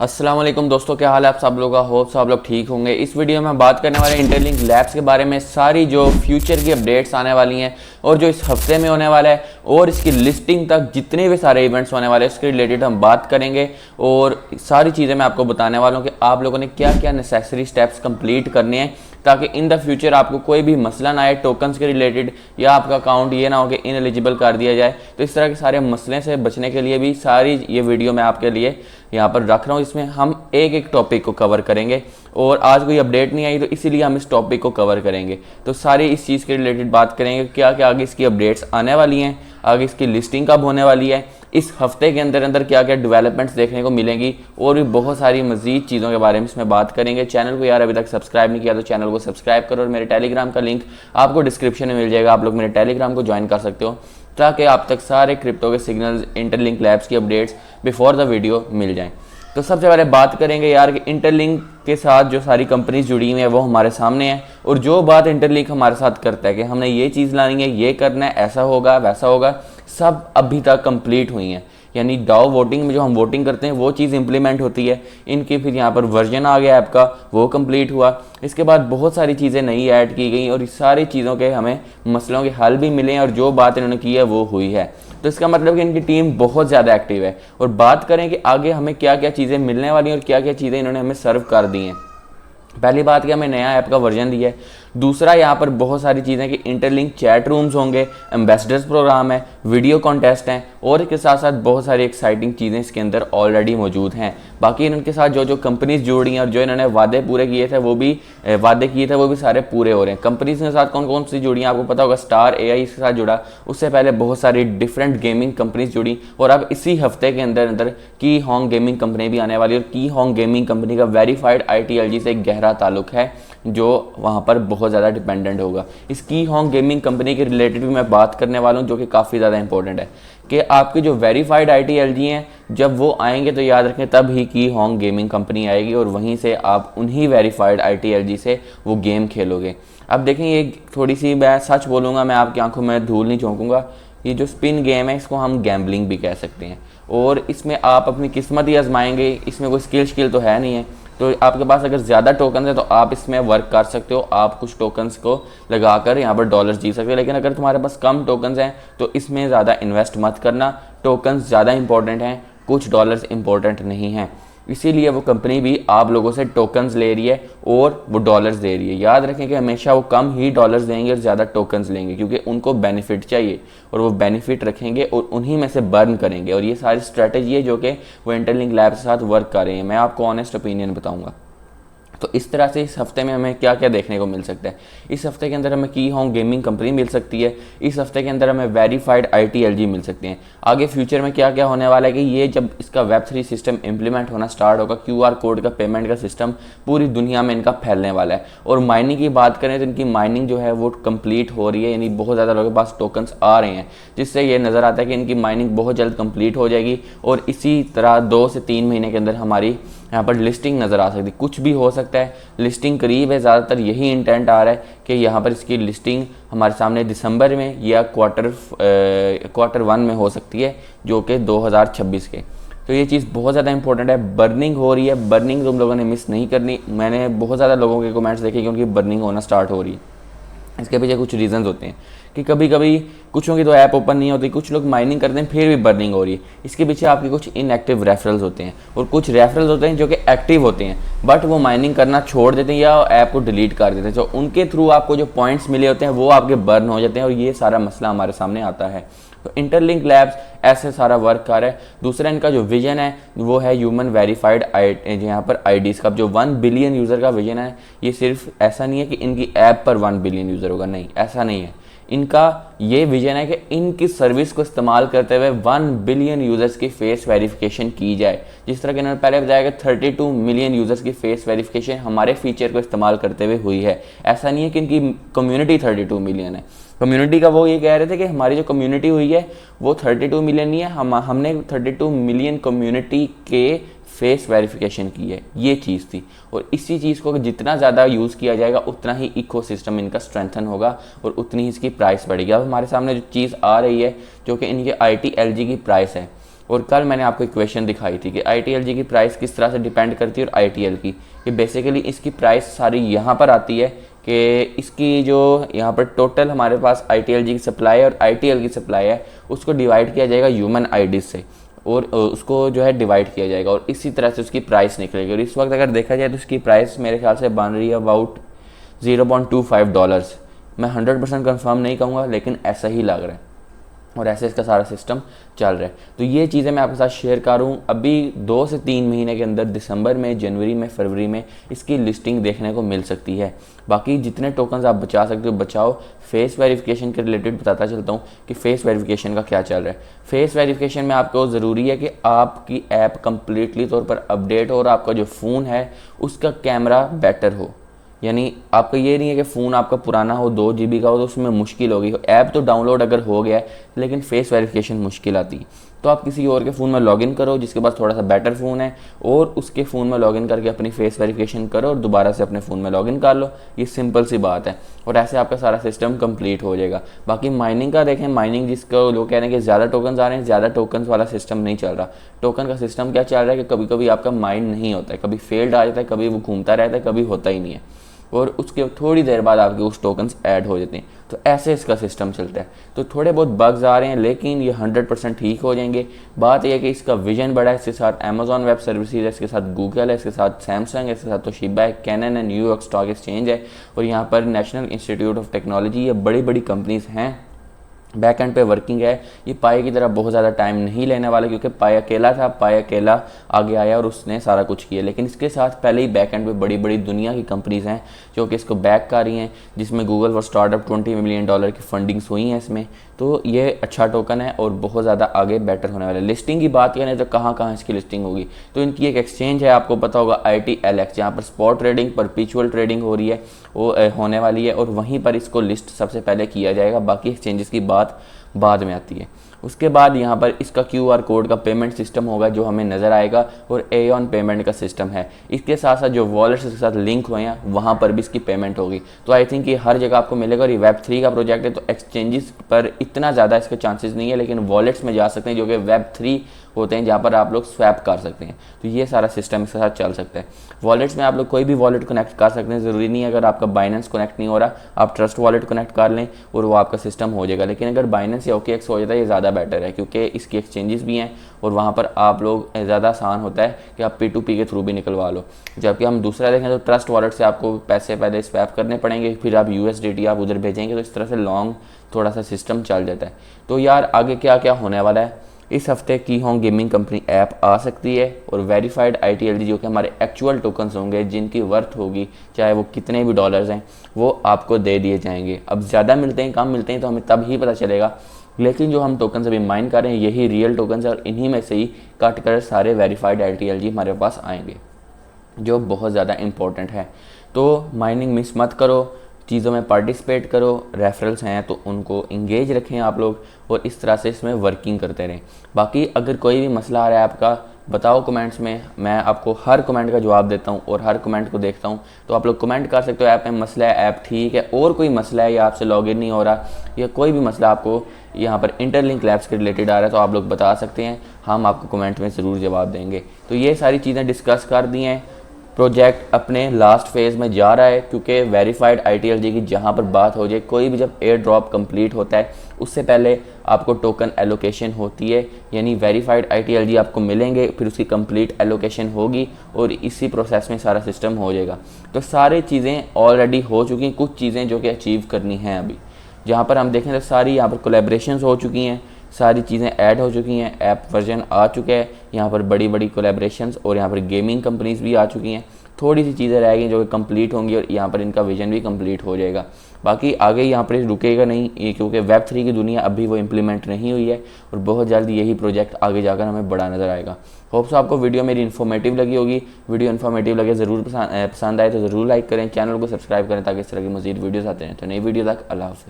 अस्सलाम वालेकुम दोस्तों, क्या हाल है आप सब लोगों का। होप सब लोग ठीक होंगे। इस वीडियो में हम बात करने वाले हैं इंटरलिंक लैब्स के बारे में, सारी जो फ्यूचर की अपडेट्स आने वाली हैं और जो इस हफ्ते में होने वाला है और इसकी लिस्टिंग तक जितने भी सारे इवेंट्स होने वाले हैं उसके रिलेटेड हम बात करेंगे। और सारी चीज़ें मैं आपको बताने वाला हूँ कि आप लोगों ने क्या क्या नेसेसरी स्टेप्स कंप्लीट करने हैं ताकि इन द फ्यूचर आपको कोई भी मसला ना आए टोकन्स के रिलेटेड, या आपका अकाउंट ये ना हो कि इनएलिजिबल कर दिया जाए। तो इस तरह के सारे मसले से बचने के लिए भी सारी ये वीडियो मैं आपके लिए यहाँ पर रख रहा हूँ। इसमें हम एक एक टॉपिक को कवर करेंगे और आज कोई अपडेट नहीं आई तो इसीलिए हम इस टॉपिक को कवर करेंगे। तो सारी इस चीज़ के रिलेटेड बात करेंगे, क्या क्या आगे इसकी अपडेट्स आने वाली हैं, आगे इसकी लिस्टिंग कब होने वाली है, इस हफ्ते के अंदर अंदर क्या क्या डेवलपमेंट्स देखने को मिलेंगी और भी बहुत सारी मजीद चीज़ों के बारे में इसमें बात करेंगे। चैनल को यार अभी तक सब्सक्राइब नहीं किया तो चैनल को सब्सक्राइब करो और मेरे टेलीग्राम का लिंक आपको डिस्क्रिप्शन में मिल जाएगा। आप लोग मेरे टेलीग्राम को ज्वाइन कर सकते हो ताकि आप तक सारे क्रिप्टो के सिग्नल्स, इंटरलिंक लैब्स की अपडेट्स बिफोर द वीडियो मिल जाएँ। तो सबसे पहले बात करेंगे यार कि इंटरलिंक के साथ जो सारी कंपनीज जुड़ी हुई हैं वो हमारे सामने है, और जो बात इंटरलिंक हमारे साथ करता है कि हमने ये चीज़ लानी है, ये करना है, ऐसा होगा वैसा होगा, सब अभी तक कंप्लीट हुई हैं। यानी डाओ वोटिंग में जो हम वोटिंग करते हैं वो चीज़ इंप्लीमेंट होती है इनकी, फिर यहाँ पर वर्जन आ गया ऐप का, वो कंप्लीट हुआ। इसके बाद बहुत सारी चीज़ें नई ऐड की गई और इस सारी चीज़ों के हमें मसलों के हल भी मिले हैं और जो बात इन्होंने की है वो हुई है। तो इसका मतलब कि इनकी टीम बहुत ज़्यादा एक्टिव है। और बात करें कि आगे हमें क्या क्या चीज़ें मिलने वाली हैं और क्या क्या चीज़ें इन्होंने हमें सर्व कर दी हैं। पहली बात कि हमें नया ऐप का वर्जन दिया है। दूसरा, यहाँ पर बहुत सारी चीज़ें कि इंटरलिंक चैट रूम्स होंगे, एम्बेसडर्स प्रोग्राम है, वीडियो कॉन्टेस्ट हैं और इसके साथ साथ बहुत सारी एक्साइटिंग चीज़ें इसके अंदर ऑलरेडी मौजूद हैं। बाकी इनके साथ जो जो कंपनीज जुड़ी हैं और जो इन्होंने वादे पूरे किए थे वो भी सारे पूरे हो रहे हैं। कंपनीज के साथ कौन कौन सी जुड़ी हैं आपको पता होगा। स्टार AI इसके साथ जुड़ा, उससे पहले बहुत सारी डिफरेंट गेमिंग कंपनीज जुड़ी और अब इसी हफ्ते के अंदर अंदर की होंग गेमिंग कंपनी भी आने वाली है। और की होंग गेमिंग कंपनी का वेरीफाइड ITLG से एक गहरा ताल्लुक है जो वहाँ पर बहुत ज़्यादा डिपेंडेंट होगा। इस की होंग गेमिंग कंपनी के रिलेटेड भी मैं बात करने वाला हूँ जो कि काफ़ी ज़्यादा इंपॉर्टेंट है कि आपके जो वेरीफाइड ITLG हैं जब वो आएंगे तो याद रखें तब ही की होंग गेमिंग कंपनी आएगी और वहीं से आप उन्हीं वेरीफाइड ITLG से वो गेम खेलोगे। अब देखें, ये थोड़ी सी मैं सच बोलूँगा, मैं आपकी आंखों में धूल नहीं झोंकूंगा। ये जो स्पिन गेम है इसको हम गैम्बलिंग भी कह सकते हैं और इसमें आप अपनी किस्मत ही आजमाएंगे। इसमें कोई स्किल तो है नहीं है। तो आपके पास अगर ज़्यादा टोकन है तो आप इसमें वर्क कर सकते हो, आप कुछ टोकन्स को लगाकर यहाँ पर डॉलर्स जीत सकते हो। लेकिन अगर तुम्हारे पास कम टोकन्स हैं तो इसमें ज़्यादा इन्वेस्ट मत करना। टोकन्स ज़्यादा इंपॉर्टेंट हैं, कुछ डॉलर्स इंपॉर्टेंट नहीं हैं। इसीलिए वो कंपनी भी आप लोगों से टोकन्स ले रही है और वो डॉलर्स दे रही है। याद रखें कि हमेशा वो कम ही डॉलर्स देंगे और ज़्यादा टोकन्स लेंगे क्योंकि उनको बेनिफिट चाहिए और वो बेनिफिट रखेंगे और उन्हीं में से बर्न करेंगे। और ये सारी स्ट्रैटेजी है जो कि वो इंटरलिंक लैब के साथ वर्क कर रहे हैं। मैं आपको ऑनेस्ट ओपिनियन बताऊँगा। तो इस तरह से इस हफ्ते में हमें क्या क्या देखने को मिल सकता है। इस हफ्ते के अंदर हमें की होंग गेमिंग कंपनी मिल सकती है। इस हफ्ते के अंदर हमें वेरीफाइड ITLG मिल सकते हैं। आगे फ्यूचर में क्या क्या होने वाला है कि ये जब इसका Web3 सिस्टम इंप्लीमेंट होना स्टार्ट होगा, QR कोड का पेमेंट का सिस्टम पूरी दुनिया में इनका फैलने वाला है। और माइनिंग की बात करें तो इनकी माइनिंग जो है वो कंप्लीट हो रही है, यानी बहुत ज़्यादा लोगों के पास टोकन्स आ रहे हैं जिससे ये नज़र आता है कि इनकी माइनिंग बहुत जल्द कंप्लीट हो जाएगी और इसी तरह 2 से 3 महीने के अंदर हमारी यहाँ पर लिस्टिंग नज़र आ सकती है। कुछ भी हो सकता है, लिस्टिंग करीब है, ज़्यादातर यही इंटेंट आ रहा है कि यहाँ पर इसकी लिस्टिंग हमारे सामने दिसंबर में या क्वार्टर 1 में हो सकती है जो कि 2026 के। तो ये चीज़ बहुत ज़्यादा इंपॉर्टेंट है। बर्निंग हो रही है, बर्निंग तुम लोगों ने मिस नहीं करनी। मैंने बहुत ज़्यादा लोगों के कमेंट्स देखे कि उनकी बर्निंग होना स्टार्ट हो रही है। इसके पीछे कुछ रीजंस होते हैं कि कभी कभी कुछों की तो ऐप ओपन नहीं होती, कुछ लोग माइनिंग करते हैं फिर भी बर्निंग हो रही है। इसके पीछे आपके कुछ इनएक्टिव रेफरल्स होते हैं और कुछ रेफरल्स होते हैं जो कि एक्टिव होते हैं बट वो माइनिंग करना छोड़ देते हैं या ऐप को डिलीट कर देते हैं। तो उनके थ्रू आपको जो पॉइंट्स मिले होते हैं वो आपके बर्न हो जाते हैं और ये सारा मसला हमारे सामने आता है। तो इंटरलिंक लैब्स ऐसे सारा वर्क कर रहा है। दूसरा इनका जो विजन है वो है ह्यूमन वेरीफाइड यहाँ पर IDs का जो 1 बिलियन यूज़र का विजन है। ये सिर्फ ऐसा नहीं है कि इनकी ऐप पर 1 बिलियन यूज़र होगा, नहीं, ऐसा नहीं है। इनका ये विजन है कि इनकी सर्विस को इस्तेमाल करते हुए 1 बिलियन यूज़र्स की फेस वेरिफिकेशन की जाए। जिस तरह कि इन्होंने पहले बताया कि 32 मिलियन यूज़र्स की फेस वेरिफिकेशन हमारे फीचर को इस्तेमाल करते हुए हुई है। ऐसा नहीं है कि इनकी कम्युनिटी 32 मिलियन है। कम्युनिटी का वो ये कह रहे थे कि हमारी जो कम्युनिटी हुई है वो 32 मिलियन नहीं है, हमने 32 मिलियन कम्युनिटी के फेस वेरिफिकेशन की है, ये चीज़ थी। और इसी चीज़ को जितना ज़्यादा यूज़ किया जाएगा उतना ही इकोसिस्टम इनका स्ट्रेंथन होगा और उतनी ही इसकी प्राइस बढ़ेगी। अब हमारे सामने जो चीज़ आ रही है जो कि इनके ITLG की प्राइस है और कल मैंने आपको इक्वेशन दिखाई थी कि ITLG की प्राइस किस तरह से डिपेंड करती है और ITL की, कि बेसिकली इसकी प्राइस सारी यहाँ पर आती है कि इसकी जो यहाँ पर टोटल हमारे पास ITLG की सप्लाई है और ITL की सप्लाई है उसको डिवाइड किया जाएगा ह्यूमन आईडी से और उसको जो है डिवाइड किया जाएगा और इसी तरह से उसकी प्राइस निकलेगी। और इस वक्त अगर देखा जाए तो उसकी प्राइस मेरे ख्याल से बन रही है अबाउट $0.25। मैं 100% कंफर्म नहीं कहूँगा लेकिन ऐसा ही लग रहा है और ऐसे इसका सारा सिस्टम चल रहा है। तो ये चीज़ें मैं आपके साथ शेयर कर रहा हूँ। अभी 2 से 3 महीने के अंदर दिसंबर में, जनवरी में, फरवरी में इसकी लिस्टिंग देखने को मिल सकती है। बाकी जितने टोकन्स आप बचा सकते हो बचाओ। फेस वेरिफिकेशन के रिलेटेड बताता चलता हूँ कि फेस वेरिफिकेशन का क्या चल रहा है। फेस वेरिफिकेशन में आपको ज़रूरी है कि आपकी ऐप कम्प्लीटली तौर पर अपडेट हो और आपका जो फ़ोन है उसका कैमरा बेटर हो। यानी आपका ये नहीं है कि फ़ोन आपका पुराना हो 2 GB का हो तो उसमें मुश्किल होगी। ऐप तो डाउनलोड अगर हो गया है लेकिन फेस वेरिफिकेशन मुश्किल आती है, तो आप किसी और के फ़ोन में लॉगिन करो जिसके पास थोड़ा सा बेटर फ़ोन है और उसके फ़ोन में लॉगिन करके अपनी फेस वेरिफिकेशन करो और दोबारा से अपने फ़ोन में लॉगिन कर लो। ये सिंपल सी बात है और ऐसे आपका सारा सिस्टम कंप्लीट हो जाएगा। बाकी माइनिंग का देखें, माइनिंग जिसको लोग कह रहे हैं कि ज़्यादा टोकन्स आ रहे हैं, ज़्यादा टोकन्स वाला सिस्टम नहीं चल रहा। टोकन का सिस्टम क्या चल रहा है कि कभी कभी आपका माइन नहीं होता है, कभी फेल्ड आ जाता है, कभी वो घूमता रहता है, कभी होता ही नहीं है और उसके थोड़ी देर बाद आपके उस टोकन्स ऐड हो जाते हैं। तो ऐसे इसका सिस्टम चलता है। तो थोड़े बहुत बग्स आ रहे हैं लेकिन ये 100% ठीक हो जाएंगे। बात यह है कि इसका विजन बड़ा है। इसके साथ अमेजॉन वेब सर्विसेज है, इसके साथ गूगल है, इसके साथ सैमसंग है, इसके साथ तोशिबा है, कैनन है, न्यूयॉर्क स्टॉक एक्सचेंज है और यहाँ पर नेशनल इंस्टीट्यूट ऑफ टेक्नोलॉजी, ये बड़ी बड़ी कंपनीज हैं बैक एंड पे वर्किंग है। ये पाए की तरह बहुत ज़्यादा टाइम नहीं लेने वाला क्योंकि पाए अकेला था, पाए अकेला आगे आया और उसने सारा कुछ किया। लेकिन इसके साथ पहले ही बैक एंड पे बड़ी बड़ी दुनिया की कंपनीज हैं जो कि इसको बैक कर रही हैं, जिसमें गूगल फॉर स्टार्टअप $20 मिलियन की फंडिंग्स हुई हैं इसमें। तो ये अच्छा टोकन है और बहुत ज़्यादा आगे बेटर होने वाला है। लिस्टिंग की बात करें तो कहाँ कहाँ इसकी लिस्टिंग होगी, तो इनकी एक एक्सचेंज है, आपको पता होगा ITLX, जहाँ पर स्पॉट ट्रेडिंग, परपीचुअल ट्रेडिंग हो रही है, वो होने वाली है और वहीं पर इसको लिस्ट सबसे पहले किया जाएगा। बाकी एक्सचेंजेस की बात बाद में आती है। उसके बाद यहाँ पर इसका QR कोड का पेमेंट सिस्टम होगा जो हमें नज़र आएगा और एऑन पेमेंट का सिस्टम है। इसके साथ साथ जो वॉलेट्स के साथ लिंक हुए हैं वहाँ पर भी इसकी पेमेंट होगी। तो आई थिंक ये हर जगह आपको मिलेगा और ये Web3 का प्रोजेक्ट है तो एक्सचेंजेस पर इतना ज़्यादा इसके चांसेस नहीं है, लेकिन वॉलेट्स में जा सकते हैं जो कि Web3 होते हैं जहाँ पर आप लोग स्वैप कर सकते हैं। तो ये सारा सिस्टम इसके साथ चल सकता है। वॉलेट्स में आप लोग कोई भी वॉलेट कनेक्ट कर सकते हैं, ज़रूरी नहीं है अगर आपका बाइनेंस कनेक्ट नहीं हो रहा आप ट्रस्ट वॉलेट कनेक्ट कर लें और वो आपका सिस्टम हो जाएगा। लेकिन अगर बाइनेंस या OKX हो जाता है ये ज़्यादा बेटर है क्योंकि इसकी एक्सचेंजेस भी हैं और वहाँ पर आप लोग ज़्यादा आसान होता है कि आप P2P के थ्रू भी निकलवा लो। जबकि हम दूसरा देखें तो ट्रस्ट वॉलेट से आपको पैसे पहले स्वैप करने पड़ेंगे, फिर आप USDT आप उधर भेजेंगे, तो इस तरह से लॉन्ग थोड़ा सा सिस्टम चल जाता है। तो यार आगे क्या क्या होने वाला है, इस हफ्ते की होम गेमिंग कंपनी ऐप आ सकती है और वेरीफाइड ITLG जो कि हमारे एक्चुअल टोकन्स होंगे जिनकी वर्थ होगी चाहे वो कितने भी डॉलर्स हैं वो आपको दे दिए जाएंगे। अब ज़्यादा मिलते हैं कम मिलते हैं तो हमें तब ही पता चलेगा, लेकिन जो हम टोकन्स अभी माइन कर रहे हैं यही रियल टोकन्स है और इन्हीं में से ही कट कर सारे वेरीफाइड ITLG हमारे पास आएंगे जो बहुत ज़्यादा इंपॉर्टेंट है। तो माइनिंग मिस मत करो, चीज़ों में पार्टिसिपेट करो, रेफरल्स हैं तो उनको इंगेज रखें आप लोग और इस तरह से इसमें वर्किंग करते रहें। बाकी अगर कोई भी मसला आ रहा है आपका बताओ कमेंट्स में, मैं आपको हर कमेंट का जवाब देता हूं और हर कमेंट को देखता हूं। तो आप लोग कमेंट कर सकते हो ऐप में मसला है, ऐप ठीक है, और कोई मसला है या आपसे लॉगिन नहीं हो रहा या कोई भी मसला आपको यहाँ पर इंटरलिंक लैब्स के रिलेटेड आ रहा है तो आप लोग बता सकते हैं, हम आपको कमेंट में ज़रूर जवाब देंगे। तो ये सारी चीज़ें डिस्कस कर दी हैं। प्रोजेक्ट अपने लास्ट फेज़ में जा रहा है क्योंकि वेरीफाइड ITLG की जहाँ पर बात हो जाए, कोई भी जब एयर ड्रॉप कंप्लीट होता है उससे पहले आपको टोकन एलोकेशन होती है, यानी वेरीफाइड ITLG आपको मिलेंगे, फिर उसकी कंप्लीट एलोकेशन होगी और इसी प्रोसेस में सारा सिस्टम हो जाएगा। तो सारी चीज़ें ऑलरेडी हो चुकी हैं, कुछ चीज़ें जो कि अचीव करनी हैं अभी। जहाँ पर हम देखें तो सारी यहाँ पर कोलैबोरेशंस हो चुकी हैं, सारी चीज़ें ऐड हो चुकी हैं, ऐप वर्जन आ चुका है, यहाँ पर बड़ी बड़ी कोलैबोरेशंस और यहाँ पर गेमिंग कंपनीज भी आ चुकी हैं। थोड़ी सी चीज़ें रह गई जो कि कंप्लीट होंगी और यहाँ पर इनका विजन भी कंप्लीट हो जाएगा। बाकी आगे यहाँ पर रुकेगा नहीं ये क्योंकि Web3 की दुनिया अभी वो इम्प्लीमेंट नहीं हुई है और बहुत जल्द यही प्रोजेक्ट आगे जाकर हमें बड़ा नज़र आएगा। होप्स आपको वीडियो मेरी इन्फॉर्मेटिव लगी होगी। वीडियो इन्फॉर्मेटिव लगे ज़रूर पसंद आए तो ज़रूर लाइक करें, चैनल को सब्सक्राइब करें ताकि इस तरह की मज़ीद वीडियोज़ आते हैं। तो नई वीडियो तक अल्लाह हाफ़िज़।